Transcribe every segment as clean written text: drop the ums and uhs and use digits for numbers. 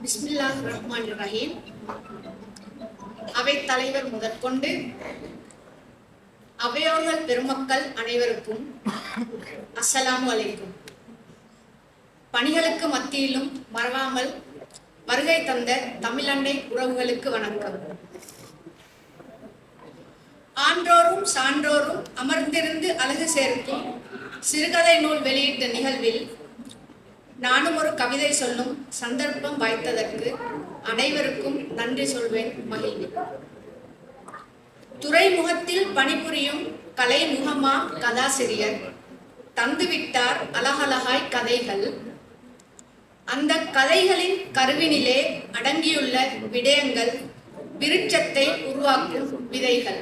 பிஸ்மில்லாஹிர் ரஹ்மானிர் ரஹீம். அவை தலைவர் முதற்கொண்டு அவையோர்கள் பெருமக்கள் அனைவருக்கும் அஸ்ஸலாமு அலைக்கும். பணிகளுக்கு மத்தியிலும் மறவாமல் வருகை தந்த தமிழண்டை உறவுகளுக்கு வணக்கம். ஆன்றோரும் சான்றோரும் அமர்ந்திருந்து அழகு சேர்க்கும் சிறுகதை நூல் வெளியீட்டு நிகழ்வில் நானும் ஒரு கவிதை சொல்லும் சந்தர்ப்பம் வாய்த்ததற்கு அனைவருக்கும் நன்றி சொல்வேன், மகிழ்வேன். துறைமுகத்தில் பணிபுரியும் கலைமுகமா கதாசிரியர் தந்துவிட்டார் அழகழகாய் கதைகள். அந்த கதைகளின் கருவினிலே அடங்கியுள்ள விடயங்கள் விருட்சத்தை உருவாக்கும் விதைகள்.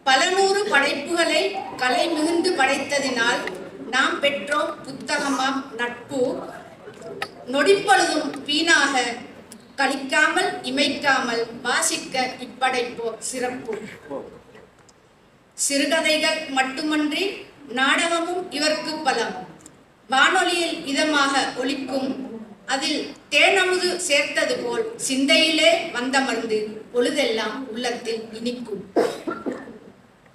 பல நூறு படைப்புகளை கலை மிகுந்து படைத்ததினால் நாம் பெற்றோம் புத்தகமாம் நட்பு. நொடிப்பொழுதும் வீணாக கழிக்காமல் இமைக்காமல் வாசிக்க இப்படைப்போ சிறப்பு. சிறுகதைகள் மட்டுமன்றி நாடகமும் இவர்க்கு பலம். வானொலியில் இதமாக ஒலிக்கும், அதில் தேனமுது சேர்த்தது போல் சிந்தையிலே வந்தமர்ந்து பொழுதெல்லாம் உள்ளத்தில் இனிக்கும்.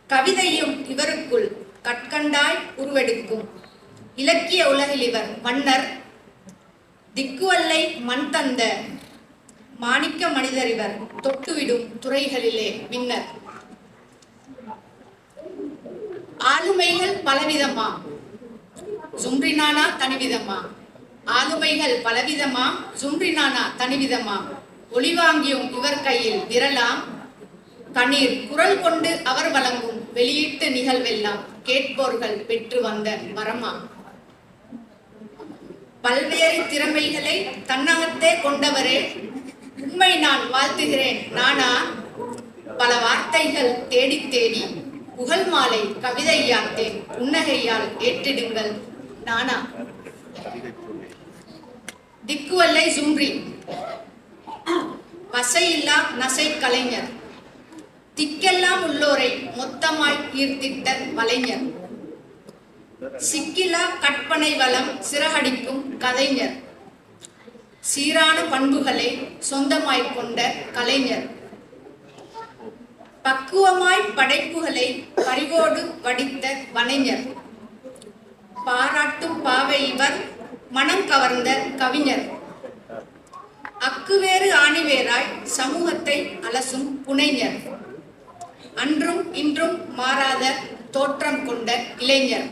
கவிதையும் இவருக்குள் கற்கண்டாய் உருவெடுக்கும். இலக்கிய உலகில் இவர் மன்னர், திக்குவல்லை மண் தந்த மாணிக்க மனிதர். இவர் தொட்டுவிடும் துறைகளிலே விண்ணர். ஆளுமைகள் பலவிதமா, ஜும்ரினானா தனிவிதமா. ஆளுமைகள் பலவிதமா, ஜும்ரினானா தனிவிதமா. ஒளிவாங்கியும் இவர் கையில் விரலாம். கண்ணீர் குரல் கொண்டு அவர் வழங்கும் வெளியீட்டு நிகழ்வெல்லாம் கேட்போர்கள் பெற்று வந்த வரமா. பல்வேறு திறமைகளை தன்னகத்தே கொண்டவரே, உண்மை நான் வாழ்த்துகிறேன் நானா. பல வார்த்தைகள் தேடி தேடி புகழ் மாலை கவிதை யாத்தேன், புன்னகையால் ஏற்றிடுங்கள் நானா. திக்குவல்லை ஜும்ரி வசையில்லா நசை கலைஞர். திக்கெல்லாம் உள்ளோரை மொத்தமாய் ஈர்த்திட்ட வலைஞர். சிக்கிலா கற்பனை வளம் சிறகடிக்கும் கதைஞர். சீரான பண்புகளை சொந்தமாய் கொண்ட கலைஞர். பக்குவமாய் படைப்புகளை பறிவோடு வடித்த வனைஞர். பாராட்டும் பாவை இவர் மனம் கவர்ந்த கவிஞர். அக்குவேறு ஆணிவேராய் சமூகத்தை அலசும் புனைஞர். அன்றும் இன்றும் மாறாத தோற்றம் கொண்ட இளைஞர்.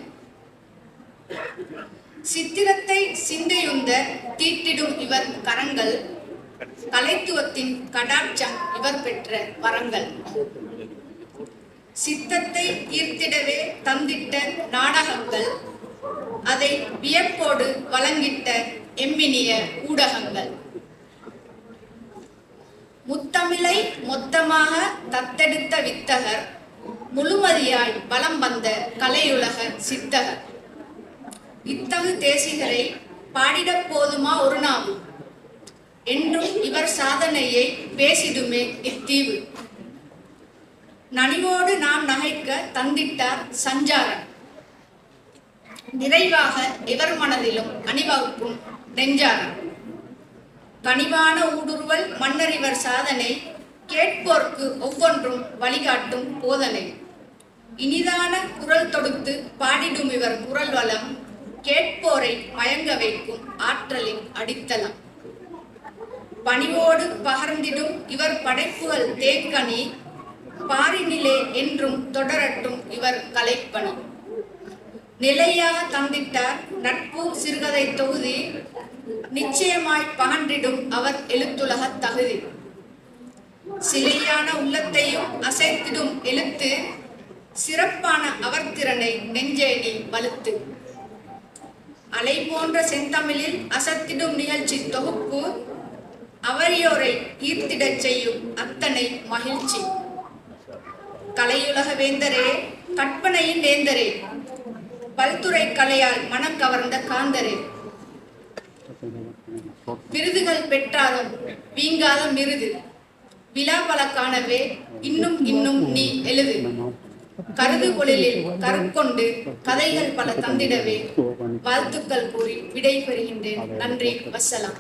சித்திரத்தை சிந்தையுந்த தீட்டிடும் இவர் கரங்கள். கலைத்துவத்தின் கடாட்சம் இவர் பெற்ற வரங்கள். சித்தத்தை ஈர்த்திடவே தந்திட்ட நாடகங்கள். அதை வியப்போடு வழங்கிட்ட எம்மினிய ஊடகங்கள். முத்தமிழை மொத்தமாக தத்தெடுத்த வித்தகர். முழுமதியாய் வலம் வந்த கலையுலக சித்தகர். இத்தகு தேசிகரை பாடிடப் போதுமா ஒரு நாவு. என்றும் இவர் சாதனையை பேசிடுமே இத்தீவு. நனிவோடு நாம் நகைக்க தந்திட்டார் சஞ்சாரம். நிறைவாக இவர் மனதிலும் அணிவகுப்பும் நெஞ்சாரம். கனிவான ஊடுருவல் மன்னர் இவர் சாதனை. கேட்போர்க்கு ஒவ்வொன்றும் வழிகாட்டும் போதனை. இனிதான குரல் தொடுத்து பாடிடும் இவர் குரல் வளம். கேட்போரை மயங்க வைக்கும் ஆற்றலின் அடித்தளம். பணிவோடு பகர்ந்திடும் இவர் படைப்புகள் தேக்கனி. பாரினிலே என்றும் தொடரட்டும் இவர் கலைப்பணி. நிலையாக தந்திட்டார் நட்பு சிறுகதை தொகுதி. நிச்சயமாய் பகன்றிடும் அவர் எழுத்துலக தகுதி. சிலையான உள்ளத்தையும் அசைத்திடும் எழுத்து. சிறப்பான அவர் திறனை நெஞ்சேடி வலுத்து. அலை போன்ற செந்தமிழில் அசத்திடும் நிகழ்ச்சி தொகுப்பு. அவரியோரை ஈர்த்திடச் செய்யும் அத்தனை மகிழ்ச்சி. கலையுலக வேந்தரே, கற்பனையின் வேந்தரே, பல்துறை கலையால் மனம் கவர்ந்த காந்தரே. விருதுகள் பெற்றாலும் வீங்காத மிருது. விழா பல காணவே இன்னும் இன்னும் நீ எழுது. கருதுகொளிலில் கற்கொண்டு கதைகள் பல தந்திடவே வாழ்த்துக்கள் கூறி விடை பெறுகின்றேன். நன்றி. வஸ்ஸலாம்.